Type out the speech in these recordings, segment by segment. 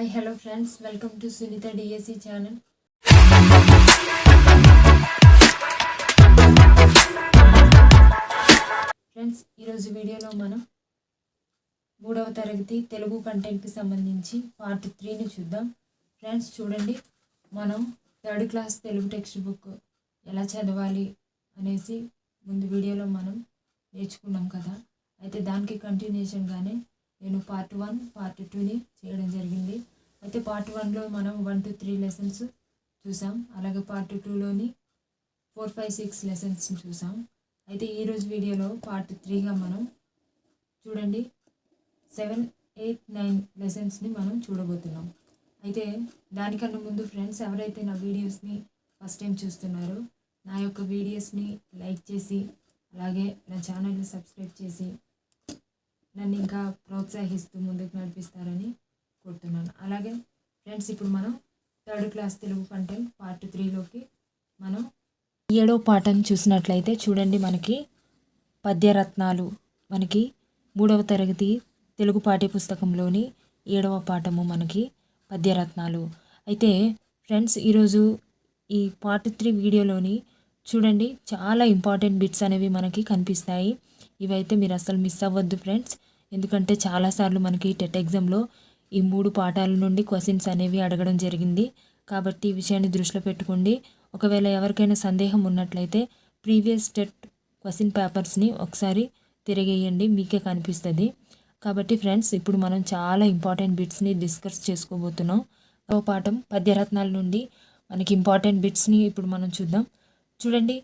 Hi, hello friends. Welcome to Sunita DSC channel. Friends ఈరోజు వీడియోలో మనం 3వ తరగతి తెలుగు కంటెంట్కి సంబంధించి పార్ట్ 3ని చూద్దాం. ఫ్రెండ్స్ చూడండి, మనం 3rd class Telugu text book ఎలా చదవాలి అనేసి ముందు వీడియోలో మనం నేర్చుకున్నాం కదా. అయితే దానికి కంటిన్యూషన్గానే నేను పార్ట్ 1 పార్ట్ 2ని చేయడం జరిగింది. అయితే పార్ట్ 1లో మనం 1 to 3 లెసన్స్ చూసాం, అలాగే పార్ట్ 2లోని 4, 5, 6 లెసన్స్ చూసాం. అయితే ఈరోజు వీడియోలో పార్ట్ 3గా మనం చూడండి 7, 8, 9 లెసన్స్ని మనం చూడబోతున్నాం. అయితే దానికన్నా ముందు ఫ్రెండ్స్, ఎవరైతే నా వీడియోస్ని ఫస్ట్ టైం చూస్తున్నారో నా యొక్క వీడియోస్ని లైక్ చేసి అలాగే నా ఛానల్ని సబ్స్క్రైబ్ చేసి నన్ను ఇంకా ప్రోత్సహిస్తూ ముందుకు నడిపిస్తారని కోరుతున్నాను. అలాగే ఫ్రెండ్స్, ఇప్పుడు మనం 3rd class Telugu content part 3లోకి మనం 7వ పాఠం చూసినట్లయితే చూడండి, మనకి పద్యరత్నాలు, మనకి 3వ తరగతి తెలుగు పాఠ్యపుస్తకంలోని 7వ పాఠము మనకి పద్యరత్నాలు. అయితే ఫ్రెండ్స్, ఈరోజు ఈ పార్ట్ 3 వీడియోలోని చూడండి చాలా ఇంపార్టెంట్ బిట్స్ అనేవి మనకి కనిపిస్తాయి. ఇవైతే మీరు అసలు మిస్ అవ్వద్దు ఫ్రెండ్స్, ఎందుకంటే చాలాసార్లు మనకి టెట్ ఎగ్జామ్లో ఈ 3 పాఠాల నుండి క్వశ్చన్స్ అనేవి అడగడం జరిగింది. కాబట్టి ఈ విషయాన్ని దృష్టిలో పెట్టుకోండి. ఒకవేళ ఎవరికైనా సందేహం ఉన్నట్లయితే ప్రీవియస్ టెట్ క్వశ్చన్ పేపర్స్ని ఒకసారి తిరిగేయండి, మీకే కనిపిస్తుంది. కాబట్టి ఫ్రెండ్స్, ఇప్పుడు మనం చాలా ఇంపార్టెంట్ బిట్స్ని డిస్కస్ చేసుకోబోతున్నాం. పాఠం పద్యరత్నాల నుండి మనకి ఇంపార్టెంట్ బిట్స్ని ఇప్పుడు మనం చూద్దాం. చూడండి,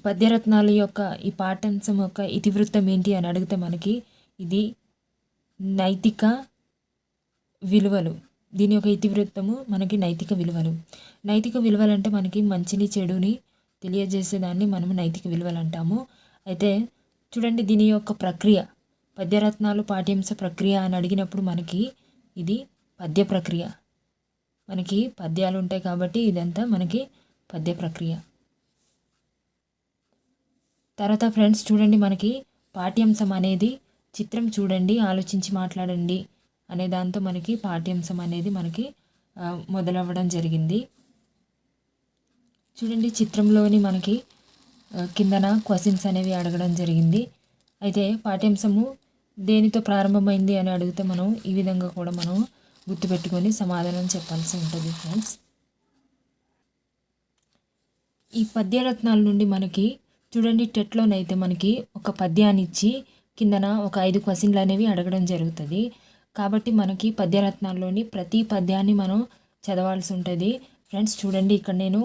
పద్యరత్నాల యొక్క ఈ పాఠాంశం యొక్క ఇతివృత్తం ఏంటి అని అడిగితే మనకి ఇది నైతిక విలువలు. దీని యొక్క ఇతివృత్తము మనకి నైతిక విలువలు. నైతిక విలువలు అంటే మనకి మంచిని చెడుని తెలియజేసేదాన్ని మనం నైతిక విలువలు అంటాము. అయితే చూడండి, దీని యొక్క ప్రక్రియ, పద్యరత్నాలు పాఠ్యాంశ ప్రక్రియ అని అడిగినప్పుడు మనకి ఇది పద్య ప్రక్రియ. మనకి పద్యాలు ఉంటాయి కాబట్టి ఇదంతా మనకి పద్య ప్రక్రియ. తర్వాత ఫ్రెండ్స్ చూడండి, మనకి పాఠ్యాంశం అనేది చిత్రం చూడండి, ఆలోచించి మాట్లాడండి అనే దాంతో మనకి పాఠ్యాంశం అనేది మనకి మొదలవ్వడం జరిగింది. చూడండి, చిత్రంలోని మనకి కిందన క్వశ్చన్స్ అనేవి అడగడం జరిగింది. అయితే పాఠ్యాంశము దేనితో ప్రారంభమైంది అని అడిగితే మనం ఈ విధంగా కూడా మనం గుర్తుపెట్టుకొని సమాధానం చెప్పాల్సి ఉంటుంది ఫ్రెండ్స్. ఈ పద్యరత్నాల నుండి మనకి చూడండి, టెట్లోనైతే మనకి ఒక పద్యాన్ని ఇచ్చి కిందన ఒక 5 క్వశ్చన్లు అనేవి అడగడం జరుగుతుంది. కాబట్టి మనకి పద్యరత్నాల్లోని ప్రతి పద్యాన్ని మనం చదవాల్సి ఉంటుంది ఫ్రెండ్స్. చూడండి, ఇక్కడ నేను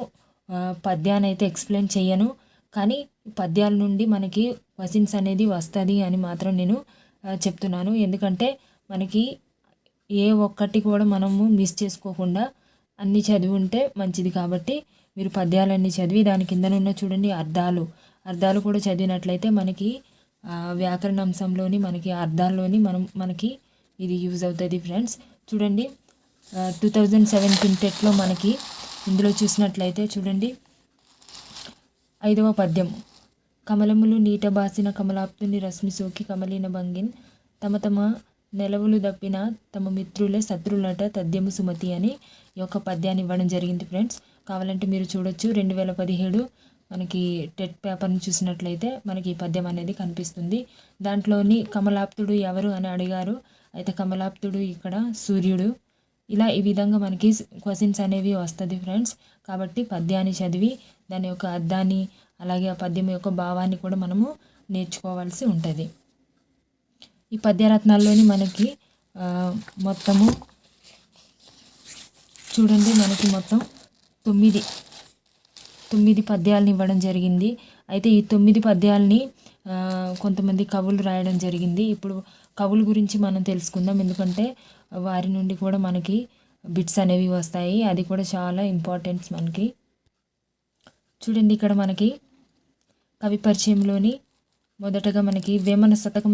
పద్యాన్ని అయితే ఎక్స్ప్లెయిన్ చేయను, కానీ పద్యాల నుండి మనకి క్వశ్చన్స్ అనేది వస్తుంది అని మాత్రం నేను చెప్తున్నాను. ఎందుకంటే మనకి ఏ ఒక్కటి కూడా మనము మిస్ చేసుకోకుండా అన్నీ చదివి ఉంటే మంచిది. కాబట్టి మీరు పద్యాలన్నీ చదివి దాని కిందనున్న చూడండి అర్థాలు కూడా చదివినట్లయితే మనకి వ్యాకరణ అంశంలోని మనకి అర్థాల్లోని మనకి ఇది యూజ్ అవుతుంది ఫ్రెండ్స్. చూడండి, 2017 టెట్లో మనకి ఇందులో చూసినట్లయితే చూడండి 5వ పద్యం, కమలములు నీట బాసిన కమలాప్తుని రశ్మి సోకి కమలిన భంగిన్ తమ తమ నెలవులు దప్పిన తమ మిత్రులే శత్రులట తద్యము సుమతి అని ఈ యొక్క పద్యాన్ని ఇవ్వడం జరిగింది ఫ్రెండ్స్. కావాలంటే మీరు చూడొచ్చు, 2017 మనకి టెట్ పేపర్ని చూసినట్లయితే మనకి ఈ పద్యం అనేది కనిపిస్తుంది. దాంట్లోని కమలాప్తుడు ఎవరు అని అడిగారు. అయితే కమలాప్తుడు ఇక్కడ సూర్యుడు. ఇలా ఈ విధంగా మనకి క్వశ్చన్స్ అనేవి వస్తుంది ఫ్రెండ్స్. కాబట్టి పద్యాన్ని చదివి దాని యొక్క అర్థాన్ని అలాగే ఆ పద్యం యొక్క భావాన్ని కూడా మనము నేర్చుకోవాల్సి ఉంటుంది. ఈ పద్యరత్నాల్లోని మనకి మొత్తము చూడండి, మనకి మొత్తం 9 పద్యాలను ఇవ్వడం జరిగింది. అయితే ఈ 9 పద్యాలని కొంతమంది కవులు రాయడం జరిగింది. ఇప్పుడు కవుల గురించి మనం తెలుసుకుందాం, ఎందుకంటే వారి నుండి కూడా మనకి బిట్స్ అనేవి వస్తాయి. అది కూడా చాలా ఇంపార్టెంట్స్ మనకి. చూడండి, ఇక్కడ మనకి కవి పరిచయంలోని మొదటగా మనకి వేమన శతకం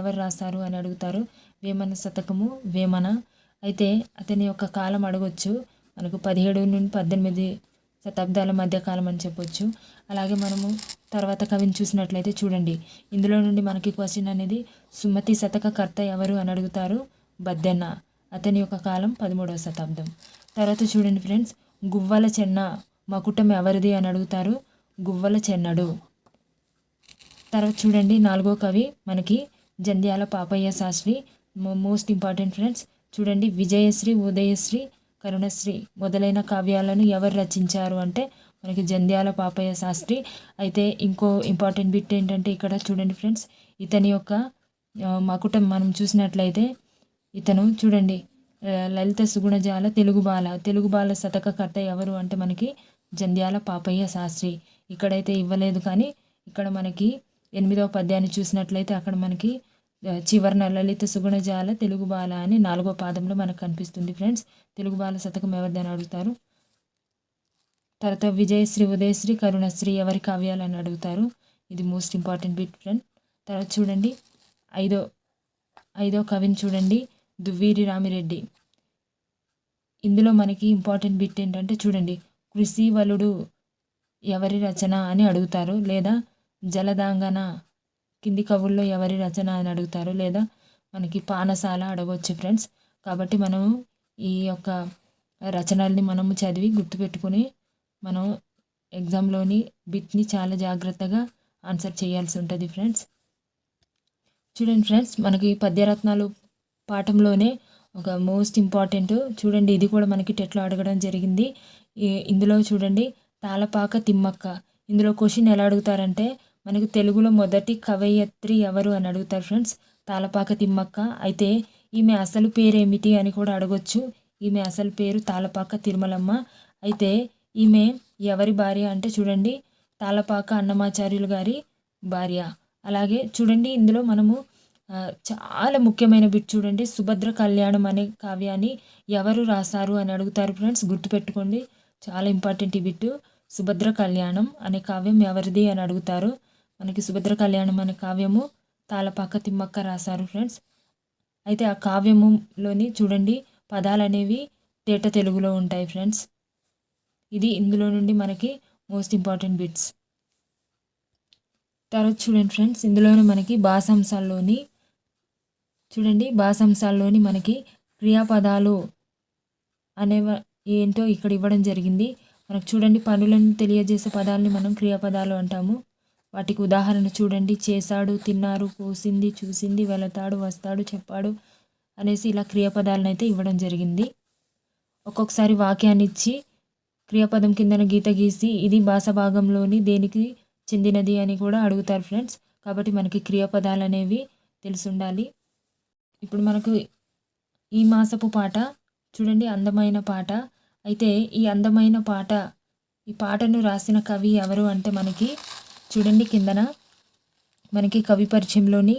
ఎవరు రాస్తారు అని అడుగుతారు. వేమన శతకము వేమన. అయితే అతని యొక్క కాలం అడగొచ్చు, మనకు 17 నుండి 18 శతాబ్దాల మధ్యకాలం అని చెప్పొచ్చు. అలాగే మనము తర్వాత కవిని చూసినట్లయితే చూడండి, ఇందులో నుండి మనకి క్వశ్చన్ అనేది సుమతి శతక కర్త ఎవరు అని అడుగుతారు, బద్దెన్న. అతని యొక్క కాలం 13వ శతాబ్దం. తర్వాత చూడండి ఫ్రెండ్స్, గువ్వల చెన్న మకుటం ఎవరిది అని అడుగుతారు. గువ్వల చెన్నడు. తర్వాత చూడండి 4వ కవి మనకి Jandhyala Papayya Sastry. Most important friends. చూడండి, విజయశ్రీ, ఉదయశ్రీ, కరుణశ్రీ మొదలైన కావ్యాలను ఎవరు రచించారు అంటే మనకి జంధ్యాల పాపయ్య శాస్త్రి. అయితే ఇంకో ఇంపార్టెంట్ బిట్ ఏంటంటే ఇక్కడ చూడండి ఫ్రెండ్స్, ఇతని యొక్క మకుటం మనం చూసినట్లయితే ఇతను చూడండి లలిత సుగుణజాల తెలుగు బాల శతకకర్త ఎవరు అంటే మనకి జంధ్యాల పాపయ్య శాస్త్రి. ఇక్కడైతే ఇవ్వలేదు, కానీ ఇక్కడ మనకి 8వ పద్యాన్ని చూసినట్లయితే అక్కడ మనకి చివరన లలిత సుగుణజాల తెలుగు బాల అని 4వ పాదంలో మనకు కనిపిస్తుంది ఫ్రెండ్స్. తెలుగు బాల శతకం ఎవరిదని అడుగుతారు. తర్వాత విజయశ్రీ, ఉదయశ్రీ, కరుణశ్రీ ఎవరి కావ్యాలని అడుగుతారు. ఇది మోస్ట్ ఇంపార్టెంట్ బిట్ ఫ్రెండ్. తర్వాత చూడండి ఐదో కవిని చూడండి, దువ్వూరి రామిరెడ్డి. ఇందులో మనకి ఇంపార్టెంట్ బిట్ ఏంటంటే చూడండి, కృషివలుడు ఎవరి రచన అని అడుగుతారు, లేదా జలదాంగన కింది కవుల్లో ఎవరి రచన అని అడుగుతారు, లేదా మనకి పానసాల అడగవచ్చు ఫ్రెండ్స్. కాబట్టి మనము ఈ యొక్క రచనల్ని మనము చదివి గుర్తుపెట్టుకుని మనం ఎగ్జామ్లోని బిట్ని చాలా జాగ్రత్తగా ఆన్సర్ చేయాల్సి ఉంటుంది ఫ్రెండ్స్. చూడండి ఫ్రెండ్స్, మనకి పద్యరత్నాలు పాఠంలోనే ఒక మోస్ట్ ఇంపార్టెంట్ చూడండి, ఇది కూడా మనకి టెట్లో అడగడం జరిగింది. ఇందులో చూడండి, తాళపాక తిమ్మక్క. ఇందులో క్వశ్చన్ ఎలా అడుగుతారంటే మనకు తెలుగులో మొదటి కవయిత్రి ఎవరు అని అడుగుతారు ఫ్రెండ్స్, తాళపాక తిమ్మక్క. అయితే ఈమె అసలు పేరేమిటి అని కూడా అడగొచ్చు. ఈమె అసలు పేరు తాళపాక తిరుమలమ్మ. అయితే ఈమె ఎవరి భార్య అంటే చూడండి, తాళపాక అన్నమాచార్యులు గారి భార్య. అలాగే చూడండి, ఇందులో మనము చాలా ముఖ్యమైన బిట్ చూడండి, సుభద్ర కళ్యాణం అనే కావ్యాన్ని ఎవరు రాశారు అని అడుగుతారు ఫ్రెండ్స్. గుర్తుపెట్టుకోండి, చాలా ఇంపార్టెంట్ ఈ బిట్టు. సుభద్ర కళ్యాణం అనే కావ్యం ఎవరిది అని అడుగుతారు. మనకి సుభద్ర కళ్యాణం అనే కావ్యము తాళపాక తిమ్మక్క రాశారు ఫ్రెండ్స్. అయితే ఆ కావ్యములోని చూడండి పదాలు అనేవి తేట తెలుగులో ఉంటాయి ఫ్రెండ్స్. ఇది ఇందులో నుండి మనకి మోస్ట్ ఇంపార్టెంట్ బిట్స్. తర్వాత చూడండి ఫ్రెండ్స్, ఇందులోనే మనకి భాషాంశాల్లోని మనకి క్రియాపదాలు అనేవి ఏంటో ఇక్కడ ఇవ్వడం జరిగింది. మనకు చూడండి, పనులను తెలియజేసే పదాలని మనం క్రియాపదాలు అంటాము. వాటికి ఉదాహరణ చూడండి, చేశాడు, తిన్నారు, కోసింది, చూసింది, వెళతాడు, వస్తాడు, చెప్పాడు అనేసి ఇలా క్రియాపదాలను అయితే ఇవ్వడం జరిగింది. ఒక్కొక్కసారి వాక్యాన్ని ఇచ్చి క్రియాపదం కిందన గీత గీసి ఇది భాష భాగంలోని దేనికి చెందినది అని కూడా అడుగుతారు ఫ్రెండ్స్. కాబట్టి మనకి క్రియాపదాలు అనేవి తెలిసి ఉండాలి. ఇప్పుడు మనకు ఈ మాసపు పాట చూడండి, అందమైన పాట. అయితే ఈ అందమైన పాట, ఈ పాటను రాసిన కవి ఎవరు అంటే మనకి చూడండి కిందన మనకి కవి పరిచయంలోని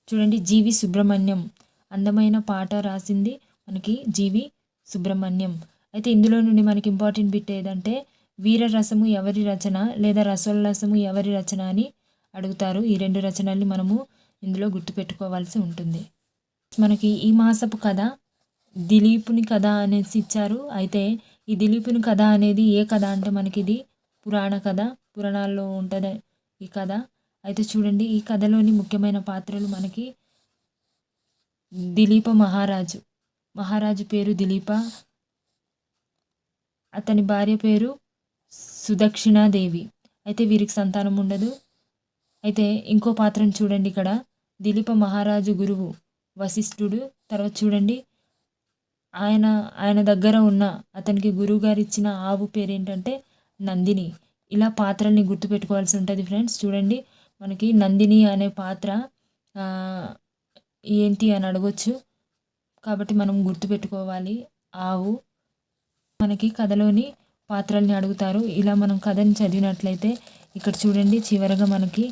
చూడండి జీవి సుబ్రహ్మణ్యం. అందమైన పాట రాసింది మనకి జీవి సుబ్రహ్మణ్యం. అయితే ఇందులో నుండి మనకి ఇంపార్టెంట్ బిట్ ఏదంటే వీరరసము ఎవరి రచన లేదా రసోల్లాసము ఎవరి రచన అని అడుగుతారు. ఈ 2 రచనల్ని మనము ఇందులో గుర్తుపెట్టుకోవాల్సి ఉంటుంది. మనకి ఈ మాసపు కథ దిలీపుని కథ అనేసి ఇచ్చారు. అయితే ఈ దిలీపుని కథ అనేది ఏ కథ అంటే మనకి ఇది పురాణ కథ, పురాణాల్లో ఉంటుంది ఈ కథ. అయితే చూడండి, ఈ కథలోని ముఖ్యమైన పాత్రలు మనకి దిలీప మహారాజు పేరు దిలీప, అతని భార్య పేరు సుదక్షిణాదేవి. అయితే వీరికి సంతానం ఉండదు. అయితే ఇంకో పాత్రను చూడండి, ఇక్కడ దిలీప మహారాజు గురువు వశిష్ఠుడు. తర్వాత చూడండి, ఆయన దగ్గర ఉన్న అతనికి గురువు గారు ఇచ్చిన ఆవు పేరు ఏంటంటే నందిని. ఇలా పాత్రల్ని గుర్తుపెట్టుకోవాల్సి ఉంటుంది ఫ్రెండ్స్. చూడండి, మనకి నందిని అనే పాత్ర ఏంటి అని అడగొచ్చు. కాబట్టి మనం గుర్తుపెట్టుకోవాలి. ఆవు మనకి కథలోని పాత్రల్ని అడుగుతారు. ఇలా మనం కథని చదివినట్లయితే ఇక్కడ చూడండి చివరగా మనకి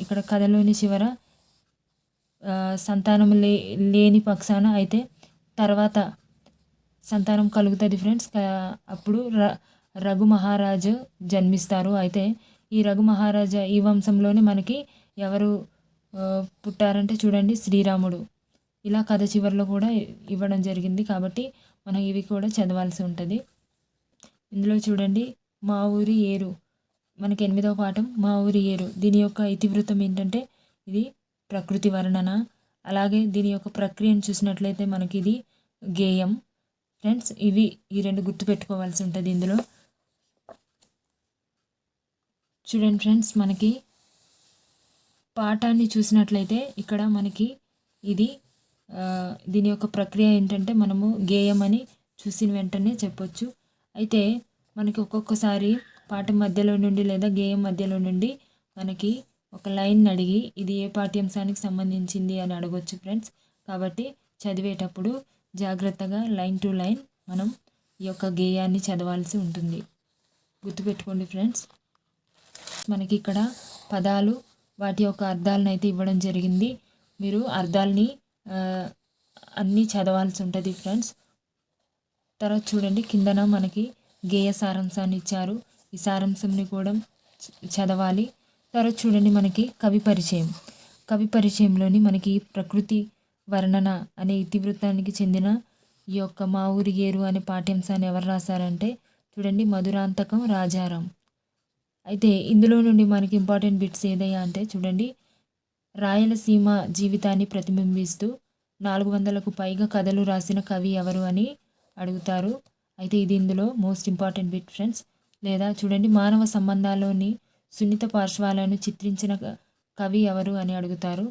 ఇక్కడ కథలోని చివర సంతానం లేని పక్షాన అయితే తర్వాత సంతానం కలుగుతుంది ఫ్రెండ్స్. అప్పుడు రఘు మహారాజు జన్మిస్తారు. అయితే ఈ రఘు మహారాజా ఈ వంశంలోనే మనకి ఎవరు పుట్టారంటే చూడండి శ్రీరాముడు. ఇలా కథ చివరిలో కూడా ఇవ్వడం జరిగింది. కాబట్టి మనం ఇవి కూడా చదవాల్సి ఉంటుంది. ఇందులో చూడండి, మా ఊరి ఏరు మనకి 8వ పాఠం మా ఊరి ఏరు. దీని యొక్క ఇతివృత్తం ఏంటంటే ఇది ప్రకృతి వర్ణన. అలాగే దీని యొక్క ప్రక్రియను చూసినట్లయితే మనకి ఇది గేయం ఫ్రెండ్స్. ఇవి ఈ రెండు గుర్తుపెట్టుకోవాల్సి ఉంటుంది ఇందులో. చూడండి ఫ్రెండ్స్, మనకి పాఠాన్ని చూసినట్లయితే ఇక్కడ మనకి ఇది దీని యొక్క ప్రక్రియ ఏంటంటే మనము గేయం అని చూసిన వెంటనే చెప్పొచ్చు. అయితే మనకి ఒక్కొక్కసారి పాఠం మధ్యలో నుండి లేదా గేయం మధ్యలో నుండి మనకి ఒక లైన్ అడిగి ఇది ఏ పాఠ్యాంశానికి సంబంధించింది అని అడగొచ్చు ఫ్రెండ్స్. కాబట్టి చదివేటప్పుడు జాగ్రత్తగా లైన్ టు లైన్ మనం ఈ యొక్క గేయాన్ని చదవాల్సి ఉంటుంది. గుర్తుపెట్టుకోండి ఫ్రెండ్స్. మనకి ఇక్కడ పదాలు వాటి యొక్క అర్థాలను అయితే ఇవ్వడం జరిగింది. మీరు అర్థాలని అన్నీ చదవాల్సి ఉంటుంది ఫ్రెండ్స్. తర్వాత చూడండి కిందన మనకి గేయ సారాంశాన్ని ఇచ్చారు. ఈ సారాంశంని కూడా చదవాలి. తర్వాత చూడండి మనకి కవి పరిచయం. కవి పరిచయంలోని మనకి ప్రకృతి వర్ణన అనే ఇతివృత్తానికి చెందిన ఈ యొక్క మా ఊరి ఏరు అనే పాఠ్యాంశాన్ని ఎవరు రాశారంటే చూడండి మధురాంతకం రాజారాం. అయితే ఇందులో నుండి మనకి ఇంపార్టెంట్ బిట్స్ ఏదయ్యా అంటే చూడండి రాయలసీమ జీవితాన్ని ప్రతిబింబిస్తూ 400కు పైగా కథలు రాసిన కవి ఎవరు అని అడుగుతారు. అయితే ఇది ఇందులో మోస్ట్ ఇంపార్టెంట్ బిట్ ఫ్రెండ్స్. లేదా చూడండి మానవ సంబంధాల్లోని సున్నిత పార్శ్వాలను చిత్రించిన కవి ఎవరు అని అడుగుతారు.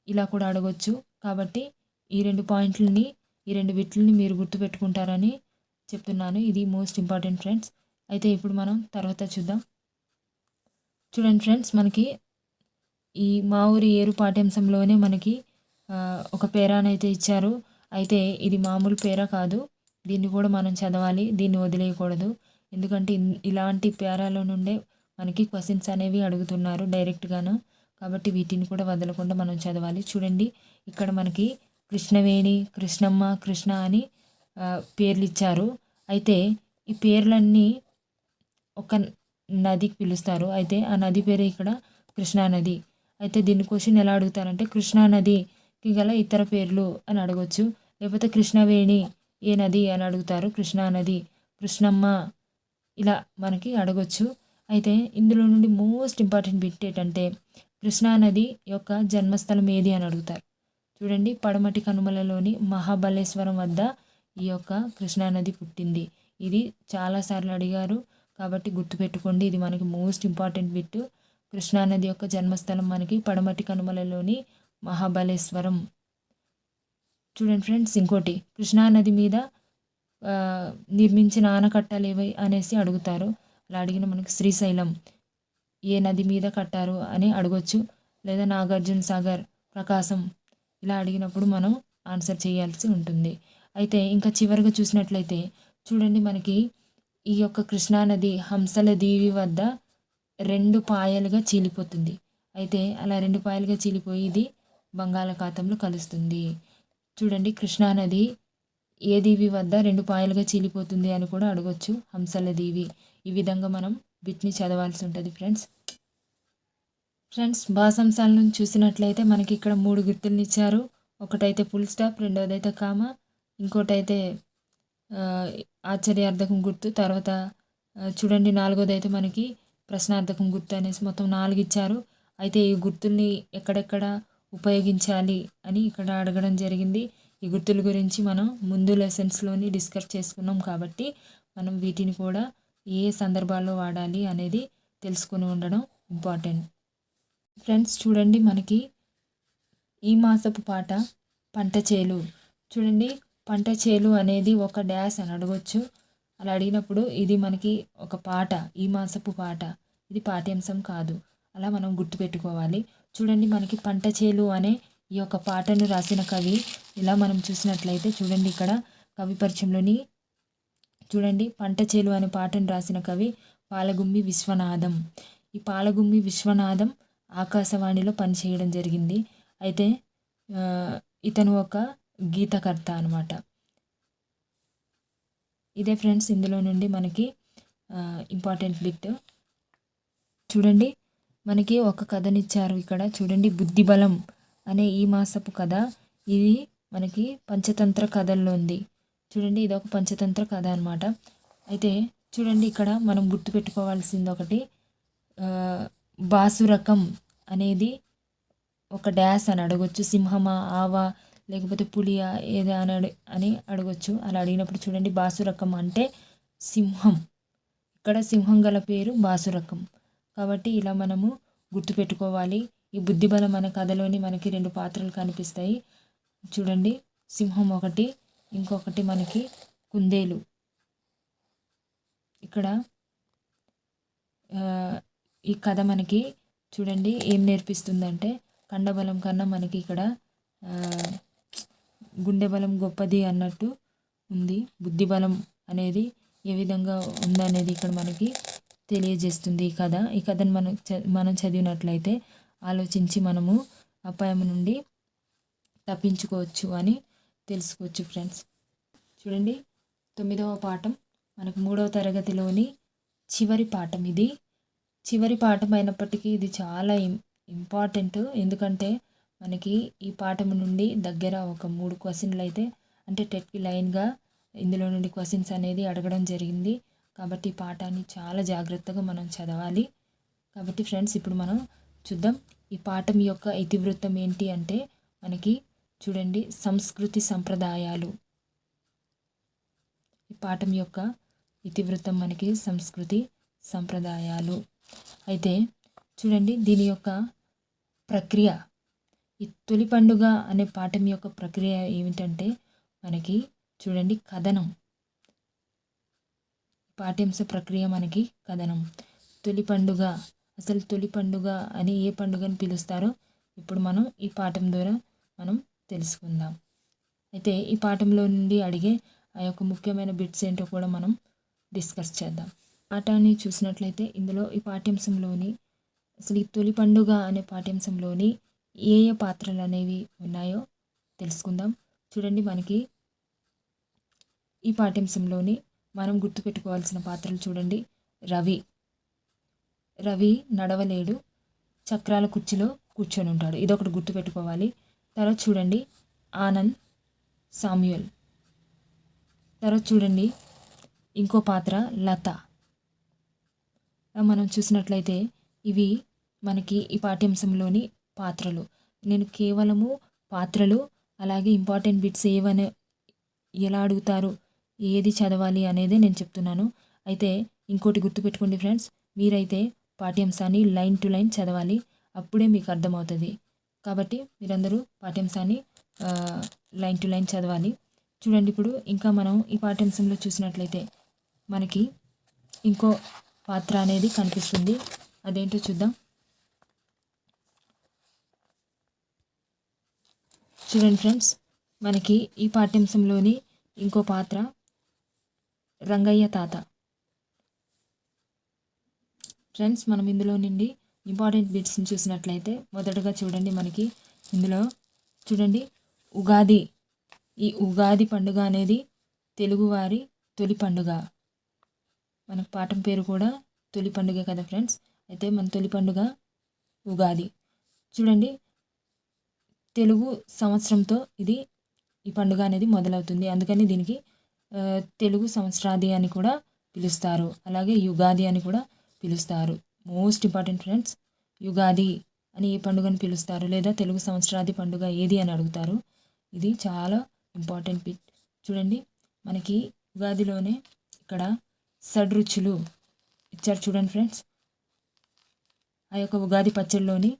ఇలా కూడా అడగొచ్చు. కాబట్టి ఈ 2 పాయింట్లని ఈ 2 బిట్లని మీరు గుర్తుపెట్టుకుంటారని చెప్తున్నాను. ఇది మోస్ట్ ఇంపార్టెంట్ ఫ్రెండ్స్. అయితే ఇప్పుడు మనం తర్వాత చూద్దాం. చూడండి ఫ్రెండ్స్, మనకి ఈ మా ఊరి ఏరు పాఠ్యాంశంలోనే మనకి ఒక పేరానైతే ఇచ్చారు. అయితే ఇది మామూలు పేరా కాదు, దీన్ని కూడా మనం చదవాలి, దీన్ని వదిలేయకూడదు. ఎందుకంటే ఇలాంటి పేరాలో నుండే మనకి క్వశ్చన్స్ అనేవి అడుగుతున్నారు డైరెక్ట్గాను. కాబట్టి వీటిని కూడా వదలకుండా మనం చదవాలి. చూడండి ఇక్కడ మనకి కృష్ణవేణి, కృష్ణమ్మ, కృష్ణ అని పేర్లు ఇచ్చారు. అయితే ఈ పేర్లన్నీ ఒక నదికి పిలుస్తారు. అయితే ఆ నది పేరే ఇక్కడ కృష్ణానది. అయితే దీన్ని క్వశ్చన్ ఎలా అడుగుతారంటే కృష్ణానదికి గల ఇతర పేర్లు అని అడగొచ్చు. లేకపోతే కృష్ణవేణి ఏ నది అని అడుగుతారు, కృష్ణానది, కృష్ణమ్మ ఇలా మనకి అడగొచ్చు. అయితే ఇందులో నుండి మోస్ట్ ఇంపార్టెంట్ బిట్ ఏంటంటే కృష్ణానది యొక్క జన్మస్థలం ఏది అని అడుగుతారు. చూడండి పడమటి కనుమలలోని మహాబలేశ్వరం వద్ద ఈ యొక్క కృష్ణానది పుట్టింది. ఇది చాలాసార్లు అడిగారు కాబట్టి గుర్తుపెట్టుకోండి. ఇది మనకి మోస్ట్ ఇంపార్టెంట్ బిట్. కృష్ణానది యొక్క జన్మస్థలం మనకి పడమటి కనుమలలోని మహాబలేశ్వరం. చూడండి ఫ్రెండ్స్, ఇంకోటి కృష్ణానది మీద నిర్మించిన ఆనకట్టలు ఏవి అనేసి అడుగుతారు. అలా అడిగిన మనకి శ్రీశైలం ఏ నది మీద కట్టారు అని అడగొచ్చు. లేదా నాగార్జున సాగర్, ప్రకాశం ఇలా అడిగినప్పుడు మనం ఆన్సర్ చేయాల్సి ఉంటుంది. అయితే ఇంకా చివరిగా చూసినట్లయితే చూడండి మనకి ఈ యొక్క కృష్ణానది హంసల దీవి వద్ద 2 పాయలుగా చీలిపోతుంది. అయితే అలా 2 పాయలుగా చీలిపోయి ఇది బంగాళాఖాతంలో కలుస్తుంది. చూడండి కృష్ణానది ఏ దీవి వద్ద 2 పాయలుగా చీలిపోతుంది అని కూడా అడగొచ్చు, హంసల దీవి. ఈ విధంగా మనం బిట్ని చదవాల్సి ఉంటుంది ఫ్రెండ్స్. భాషాంశాలను చూసినట్లయితే మనకి ఇక్కడ 3 గుర్తులను ఇచ్చారు. ఒకటైతే ఫుల్ స్టాప్, రెండోదైతే కామా, ఇంకోటైతే ఆశ్చర్యార్థకం గుర్తు, తర్వాత చూడండి 4వదైతే మనకి ప్రశ్నార్థకం గుర్తు అనేసి మొత్తం 4 ఇచ్చారు. అయితే ఈ గుర్తుల్ని ఎక్కడెక్కడ ఉపయోగించాలి అని ఇక్కడ అడగడం జరిగింది. ఈ గుర్తుల గురించి మనం ముందు లెసన్స్లోని డిస్కస్ చేసుకున్నాం కాబట్టి మనం వీటిని కూడా ఏ సందర్భాల్లో వాడాలి అనేది తెలుసుకొని ఉండడం ఇంపార్టెంట్ ఫ్రెండ్స్. చూడండి మనకి ఈ మాసపు పాట పంట చేలు. చూడండి పంట చేలు అనేది ఒక డాష్ అని అడగొచ్చు. అలా అడిగినప్పుడు ఇది మనకి ఒక పాట, ఈ మాసపు పాట, ఇది పాఠ్యాంశం కాదు. అలా మనం గుర్తుపెట్టుకోవాలి. చూడండి మనకి పంట చేలు అనే ఈ యొక్క పాటను రాసిన కవి ఇలా మనం చూసినట్లయితే చూడండి ఇక్కడ కవి పరిచయంలోని చూడండి పంట చేలు అనే పాటను రాసిన కవి పాలగుమ్మి విశ్వనాథం. ఈ పాలగుమ్మి విశ్వనాథం ఆకాశవాణిలో పనిచేయడం జరిగింది. అయితే ఇతను ఒక గీతకర్త అనమాట. ఇదే ఫ్రెండ్స్ ఇందులో నుండి మనకి ఇంపార్టెంట్ బిట్. చూడండి మనకి ఒక కథనిచ్చారు ఇక్కడ. చూడండి బుద్ధిబలం అనే ఈ మాసపు కథ. ఇది మనకి పంచతంత్ర కథల్లో ఉంది. చూడండి ఇది ఒక పంచతంత్ర కథ అనమాట. అయితే చూడండి ఇక్కడ మనం గుర్తుపెట్టుకోవాల్సింది ఒకటి, బాసురకం అనేది ఒక డ్యాష్ అని అడగొచ్చు. సింహమా, ఆవా, లేకపోతే పులియా ఏదా అని అడగొచ్చు. అలా అడిగినప్పుడు చూడండి బాసురకం అంటే సింహం. ఇక్కడ సింహం గల పేరు బాసురకం. కాబట్టి ఇలా మనము గుర్తుపెట్టుకోవాలి. ఈ బుద్ధిబలం అనే కథలోని మనకి 2 పాత్రలు కనిపిస్తాయి. చూడండి సింహం ఒకటి, ఇంకొకటి మనకి కుందేలు. ఇక్కడ ఈ కథ మనకి చూడండి ఏం నేర్పిస్తుందంటే కండబలం కన్నా మనకి ఇక్కడ గుండె బలం గొప్పది అన్నట్టు ఉంది. బుద్ధిబలం అనేది ఏ విధంగా ఉందనేది ఇక్కడ మనకి తెలియజేస్తుంది ఈ కథ. ఈ కథను మనం చదివినట్లయితే ఆలోచించి మనము అపాయం నుండి తప్పించుకోవచ్చు అని తెలుసుకోవచ్చు ఫ్రెండ్స్. చూడండి 9వ పాఠం మనకు 3వ తరగతిలోని చివరి పాఠం. ఇది చివరి పాఠం అయినప్పటికీ ఇది చాలా ఇంపార్టెంట్. ఎందుకంటే మనకి ఈ పాఠం నుండి దగ్గర ఒక 3 క్వశ్చన్లు అయితే అంటే టెట్కి లైన్గా ఇందులో నుండి క్వశ్చన్స్ అనేది అడగడం జరిగింది. కాబట్టి ఈ పాఠాన్ని చాలా జాగ్రత్తగా మనం చదవాలి. కాబట్టి ఫ్రెండ్స్ ఇప్పుడు మనం చూద్దాం ఈ పాఠం యొక్క ఇతివృత్తం ఏంటి అంటే మనకి చూడండి సంస్కృతి సంప్రదాయాలు. ఈ పాఠం యొక్క ఇతివృత్తం మనకి సంస్కృతి సంప్రదాయాలు. అయితే చూడండి దీని యొక్క ప్రక్రియ, ఈ తొలి పండుగ అనే పాఠం యొక్క ప్రక్రియ ఏమిటంటే మనకి చూడండి కథనం. పాఠ్యాంశ ప్రక్రియ మనకి కథనం. తొలి పండుగ, అసలు తొలి పండుగ అని ఏ పండుగను పిలుస్తారో ఇప్పుడు మనం ఈ పాఠం ద్వారా మనం తెలుసుకుందాం. అయితే ఈ పాఠంలో నుండి అడిగే ఆ యొక్క ముఖ్యమైన బిట్స్ ఏంటో కూడా మనం డిస్కస్ చేద్దాం. పాఠాన్ని చూసినట్లయితే ఇందులో ఈ పాఠ్యాంశంలోని అసలు ఈ తొలి పండుగ అనే పాఠ్యాంశంలోని ఏ ఏ పాత్రలు అనేవి ఉన్నాయో తెలుసుకుందాం. చూడండి మనకి ఈ పాఠ్యాంశంలోని మనం గుర్తుపెట్టుకోవాల్సిన పాత్రలు చూడండి. రవి నడవలేడు, చక్రాల కుర్చీలో కూర్చొని ఉంటాడు. ఇదొకటి గుర్తుపెట్టుకోవాలి. తర్వాత చూడండి ఆనంద్, సామ్యుయల్. తర్వాత చూడండి ఇంకో పాత్ర లత. మనం చూసినట్లయితే ఇవి మనకి ఈ పాఠ్యాంశంలోని పాత్రలు. నేను కేవలము పాత్రలు అలాగే ఇంపార్టెంట్ బిట్స్ ఏవని ఎలా అడుగుతారు, ఏది చదవాలి అనేది నేను చెప్తున్నాను. అయితే ఇంకోటి గుర్తుపెట్టుకోండి ఫ్రెండ్స్, మీరైతే పాఠ్యాంశాన్ని లైన్ టు లైన్ చదవాలి. అప్పుడే మీకు అర్థమవుతుంది. కాబట్టి మీరందరూ పాఠ్యాంశాన్ని లైన్ టు లైన్ చదవాలి. చూడండి ఇప్పుడు ఇంకా మనం ఈ పాఠ్యాంశంలో చూసినట్లయితే మనకి ఇంకో పాత్ర అనేది కనిపిస్తుంది. అదేంటో చూద్దాం. చూడండి ఫ్రెండ్స్, మనకి ఈ పాఠ్యాంశంలోని ఇంకో పాత్ర రంగయ్య తాత. ఫ్రెండ్స్ మనం ఇందులో నుండి ఇంపార్టెంట్ బిట్స్ని చూసినట్లయితే మొదటగా చూడండి మనకి ఇందులో చూడండి ఉగాది. ఈ ఉగాది పండుగ అనేది తెలుగువారి తొలి పండుగ. మనకు పాఠం పేరు కూడా తొలి పండుగ కదా ఫ్రెండ్స్. అయితే మన తొలి పండుగ ఉగాది. చూడండి తెలుగు సంవత్సరంతో ఈ పండుగ అనేది మొదలవుతుంది. అందుకని దీనికి తెలుగు సంవత్సరాది అని కూడా పిలుస్తారు. అలాగే యుగాది అని కూడా పిలుస్తారు. మోస్ట్ ఇంపార్టెంట్ ఫ్రెండ్స్, యుగాది అని ఏ పండుగను పిలుస్తారు లేదా తెలుగు సంవత్సరాది పండుగ ఏది అని అడుగుతారు. ఇది చాలా ఇంపార్టెంట్ బిట్. చూడండి మనకి ఉగాదిలోనే ఇక్కడ షడ్రుచులు ఇచ్చారు. చూడండి ఫ్రెండ్స్, ఆ యొక్క ఉగాది పచ్చడిలోని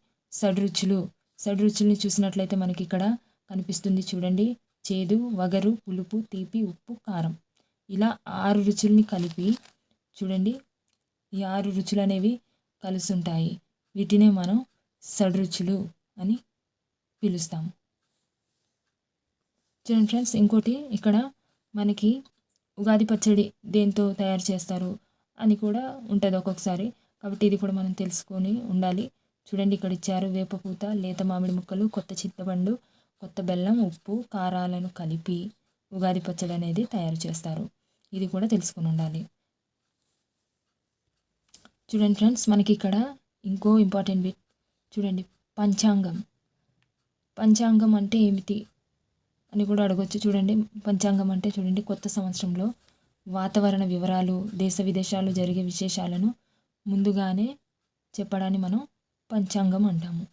షడ్రుచుల్ని చూసినట్లయితే మనకి ఇక్కడ కనిపిస్తుంది. చూడండి చేదు, వగరు, పులుపు, తీపి, ఉప్పు, కారం. ఇలా 6 రుచుల్ని కలిపి చూడండి ఈ 6 రుచులు అనేవి కలిసి ఉంటాయి. వీటినే మనం షడ్రుచులు అని పిలుస్తాము. చూడండి ఫ్రెండ్స్, ఇంకోటి ఇక్కడ మనకి ఉగాది పచ్చడి దేంతో తయారు చేస్తారు అని కూడా ఉంటుంది ఒక్కొక్కసారి. కాబట్టి ఇది కూడా మనం తెలుసుకొని ఉండాలి. చూడండి ఇక్కడ ఇచ్చారు వేపపూత, లేత మామిడి ముక్కలు, కొత్త చింతపండు, కొత్త బెల్లం, ఉప్పు, కారాలను కలిపి ఉగాది పచ్చడి అనేది తయారు చేస్తారు. ఇది కూడా తెలుసుకొని ఉండాలి. చూడండి ఫ్రెండ్స్, మనకి ఇక్కడ ఇంకో ఇంపార్టెంట్ బిట్ చూడండి పంచాంగం. పంచాంగం అంటే ఏమిటి అని కూడా అడగొచ్చు. చూడండి పంచాంగం అంటే చూడండి కొత్త సంవత్సరంలో వాతావరణ వివరాలు, దేశ విదేశాలు జరిగే విశేషాలను ముందుగానే చెప్పడాన్ని మనం పంచాంగం అంటాము.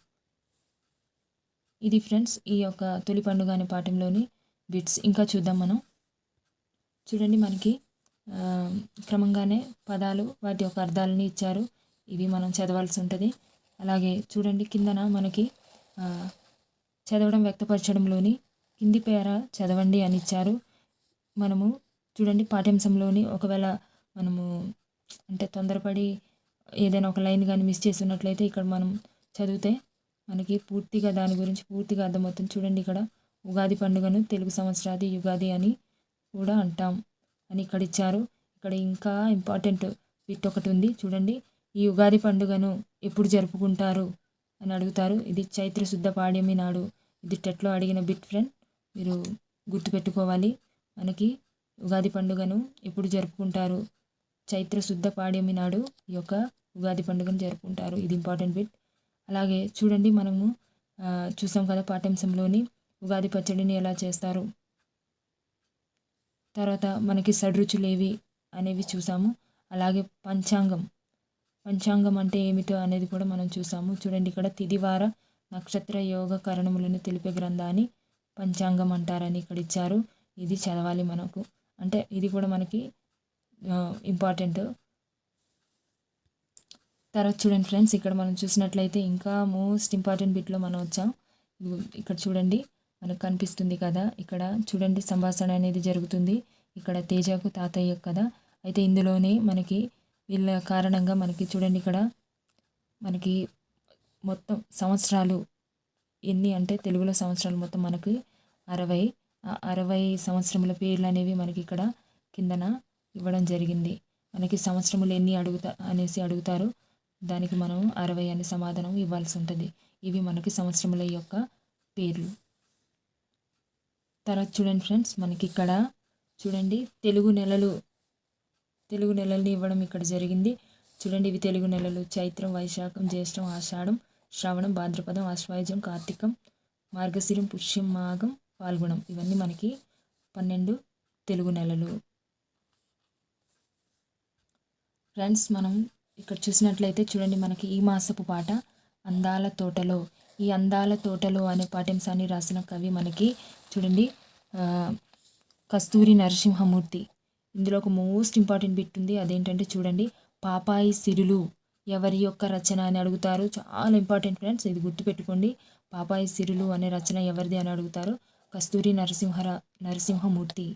ఇది ఫ్రెండ్స్ ఈ యొక్క తొలి పండుగ అనే పాఠంలోని బిట్స్. ఇంకా చూద్దాం మనం. చూడండి మనకి క్రమంగానే పదాలు వాటి యొక్క అర్థాలని ఇచ్చారు. ఇవి మనం చదవాల్సి ఉంటుంది. అలాగే చూడండి కిందన మనకి చదవడం వ్యక్తపరచడంలోని కింది పేర చదవండి అని ఇచ్చారు. మనము చూడండి పాఠ్యాంశంలోని ఒకవేళ మనము అంటే తొందరపడి ఏదైనా ఒక లైన్ కానీ మిస్ చేసి ఉన్నట్లయితే ఇక్కడ మనం చదివితే మనకి పూర్తిగా దాని గురించి పూర్తిగా అర్థమవుతుంది. చూడండి ఇక్కడ ఉగాది పండుగను తెలుగు సంవత్సరాది యుగాది అని కూడా అంటాం అని ఇక్కడ ఇచ్చారు. ఇక్కడ ఇంకా ఇంపార్టెంట్ బిట్ ఒకటి ఉంది చూడండి. ఈ ఉగాది పండుగను ఎప్పుడు జరుపుకుంటారు అని అడుగుతారు. ఇది చైత్ర శుద్ధ పాడ్యమి నాడు. ఇది టెట్లో అడిగిన బిట్ ఫ్రెండ్, మీరు గుర్తుపెట్టుకోవాలి. మనకి ఉగాది పండుగను ఎప్పుడు జరుపుకుంటారు, చైత్ర శుద్ధ పాడ్యమి నాడు ఈ యొక్క ఉగాది పండుగను జరుపుకుంటారు. ఇది ఇంపార్టెంట్ బిట్. అలాగే చూడండి మనము చూసాం కదా పాఠ్యాంశంలోని ఉగాది పచ్చడిని ఎలా చేస్తారు. తర్వాత మనకి షడ్రుచులేవి అనేవి చూసాము. అలాగే పంచాంగం అంటే ఏమిటో అనేది కూడా మనం చూసాము. చూడండి ఇక్కడ తిదివార నక్షత్ర యోగ కరణములను తెలిపే గ్రంథాన్ని పంచాంగం అంటారని ఇక్కడ ఇచ్చారు. ఇది చదవాలి మనకు, అంటే ఇది కూడా మనకి ఇంపార్టెంట్. తర్వాత చూడండి ఫ్రెండ్స్, ఇక్కడ మనం చూసినట్లయితే ఇంకా మోస్ట్ ఇంపార్టెంట్ బిట్లో మనం వచ్చాం. ఇక్కడ చూడండి మనకు కనిపిస్తుంది కదా, ఇక్కడ చూడండి సంభాషణ అనేది జరుగుతుంది. ఇక్కడ తేజకు తాతయ్య కదా, అయితే ఇందులోనే మనకి వీళ్ళ కారణంగా మనకి చూడండి ఇక్కడ మనకి మొత్తం సంవత్సరాలు ఎన్ని అంటే తెలుగులో సంవత్సరాలు మొత్తం మనకి 60 సంవత్సరముల పేర్లు అనేవి మనకి ఇక్కడ కిందన ఇవ్వడం జరిగింది. మనకి సంవత్సరములు ఎన్ని అడుగుతారు, దానికి మనం 60 అనే సమాధానం ఇవ్వాల్సి ఉంటుంది. ఇవి మనకి సంవత్సరముల యొక్క పేర్లు. తర్వాత చూడండి ఫ్రెండ్స్, మనకి ఇక్కడ చూడండి తెలుగు నెలల్ని ఇవ్వడం ఇక్కడ జరిగింది. చూడండి ఇవి తెలుగు నెలలు: చైత్రం, వైశాఖం, జ్యేష్టం, ఆషాఢం, శ్రవణం, భాద్రపదం, ఆశ్వయుజం, కార్తీకం, మార్గశిరం, పుష్యం, మాఘం, పాల్గొనం. ఇవన్నీ మనకి 12 తెలుగు నెలలు. ఫ్రెండ్స్ మనం ఇక్కడ చూసినట్లయితే చూడండి మనకి ఈ మాసపు పాట అందాల తోటలో. ఈ అందాల తోటలో అనే పాఠ్యాంశాన్ని రాసిన కవి మనకి చూడండి కస్తూరి నరసింహమూర్తి. ఇందులో ఒక మోస్ట్ ఇంపార్టెంట్ బిట్ ఉంది. అదేంటంటే చూడండి పాపాయి సిరులు ఎవరి యొక్క రచన అని అడుగుతారు. చాలా ఇంపార్టెంట్ ఫ్రెండ్స్, ఇది గుర్తుపెట్టుకోండి. పాపాయి సిరులు అనే రచన ఎవరిది అని అడుగుతారు. కస్తూరి నరసింహమూర్తి.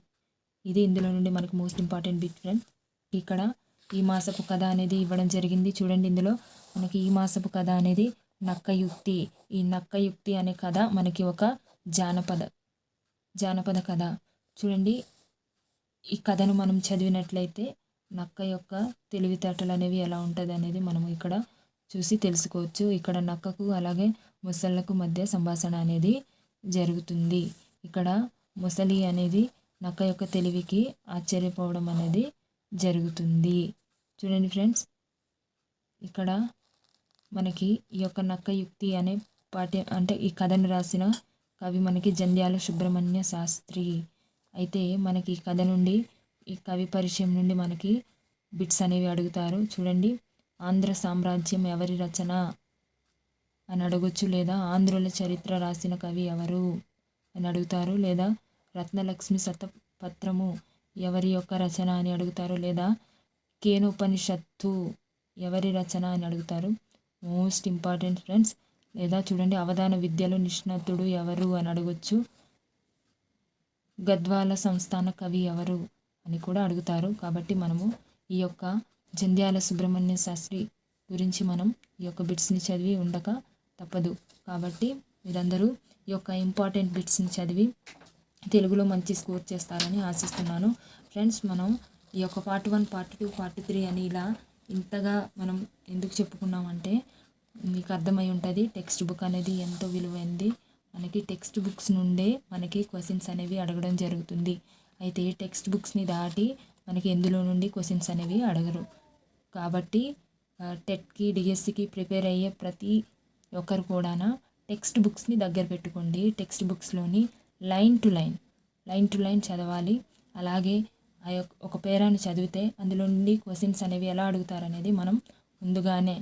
ఇది ఇందులో నుండి మనకు మోస్ట్ ఇంపార్టెంట్ బిట్ ఫ్రెండ్స్. ఇక్కడ ఈ మాసపు కథ అనేది ఇవ్వడం జరిగింది. చూడండి ఇందులో మనకి ఈ మాసపు కథ అనేది నక్కయుక్తి. ఈ నక్కయుక్తి అనే కథ మనకి ఒక జానపద కథ. చూడండి ఈ కథను మనం చదివినట్లయితే నక్క యొక్క తెలివితేటలు అనేవి ఎలా ఉంటుంది అనేది మనం ఇక్కడ చూసి తెలుసుకోవచ్చు. ఇక్కడ నక్కకు అలాగే ముసళ్ళకు మధ్య సంభాషణ అనేది జరుగుతుంది. ఇక్కడ ముసలి అనేది నక్క యొక్క తెలివికి ఆశ్చర్యపోవడం అనేది జరుగుతుంది. చూడండి ఫ్రెండ్స్, ఇక్కడ మనకి ఈ యొక్క నక్కయుక్తి అనే అంటే ఈ కథను రాసిన కవి మనకి జంధ్యాల సుబ్రహ్మణ్య శాస్త్రి. అయితే మనకి ఈ కథ నుండి, ఈ కవి పరిచయం నుండి మనకి బిట్స్ అనేవి అడుగుతారు. చూడండి ఆంధ్ర సామ్రాజ్యం ఎవరి రచన అని అడగొచ్చు, లేదా ఆంధ్రుల చరిత్ర రాసిన కవి ఎవరు అని అడుగుతారు, లేదా రత్నలక్ష్మి శతపత్రము ఎవరి యొక్క రచన అని అడుగుతారు, లేదా కేనోపనిషత్తు ఎవరి రచన అని అడుగుతారు. Most important friends. లేదా చూడండి అవధాన విద్యలో నిష్ణాతుడు ఎవరు అని అడగొచ్చు, గద్వాల సంస్థాన కవి ఎవరు అని కూడా అడుగుతారు. కాబట్టి మనము ఈ యొక్క జంధ్యాల సుబ్రహ్మణ్య శాస్త్రి గురించి మనం ఈ యొక్క బిట్స్ని చదివి ఉండక తప్పదు. కాబట్టి మీరందరూ ఈ యొక్క ఇంపార్టెంట్ బిట్స్ని చదివి తెలుగులో మంచి స్కోర్ చేస్తారని ఆశిస్తున్నాను. ఫ్రెండ్స్ మనం ఈ యొక్క పార్ట్ 1, పార్ట్ 2, పార్ట్ 3 అని ఇలా ఇంతగా మనం ఎందుకు చెప్పుకున్నామంటే మీకు అర్థమై ఉంటుంది టెక్స్ట్ బుక్ అనేది ఎంతో విలువైంది. మనకి టెక్స్ట్ బుక్స్ నుండే మనకి క్వశ్చన్స్ అనేవి అడగడం జరుగుతుంది. అయితే టెక్స్ట్ బుక్స్ని దాటి మనకి ఎందులో నుండి క్వశ్చన్స్ అనేవి అడగరు. కాబట్టి టెట్కి, డిఎస్సికి ప్రిపేర్ అయ్యే ప్రతి ఒక్కరు కూడా టెక్స్ట్ బుక్స్ని దగ్గర పెట్టుకోండి. టెక్స్ట్ బుక్స్లోని లైన్ టు లైన్ చదవాలి. అలాగే ఆ యొక్క ఒక పేరాన్ని చదివితే అందులో నుండి క్వశ్చన్స్ అనేవి ఎలా అడుగుతారనేది మనం ముందుగానే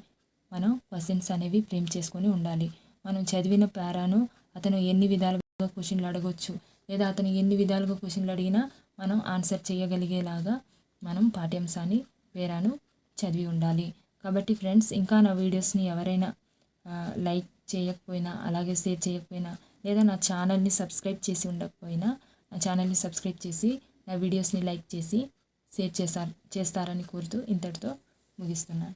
క్వశ్చన్స్ అనేవి ఫ్రేమ్ చేసుకొని ఉండాలి. మనం చదివిన పేరాను అతను ఎన్ని విధాలుగా క్వశ్చన్లు అడగవచ్చు, లేదా అతను ఎన్ని విధాలుగా క్వశ్చన్లు అడిగినా మనం ఆన్సర్ చేయగలిగేలాగా మనం పాఠ్యాంశాన్ని పేరాను చదివి ఉండాలి. కాబట్టి ఫ్రెండ్స్, ఇంకా నా వీడియోస్ని ఎవరైనా లైక్ చేయకపోయినా, అలాగే షేర్ చేయకపోయినా, లేదా నా ఛానల్ని సబ్స్క్రైబ్ చేసి ఉండకపోయినా నా ఛానల్ని సబ్స్క్రైబ్ చేసి నా వీడియోస్ని లైక్ చేసి షేర్ చేస్తారని కోరుతూ ఇంతటితో ముగిస్తున్నాను.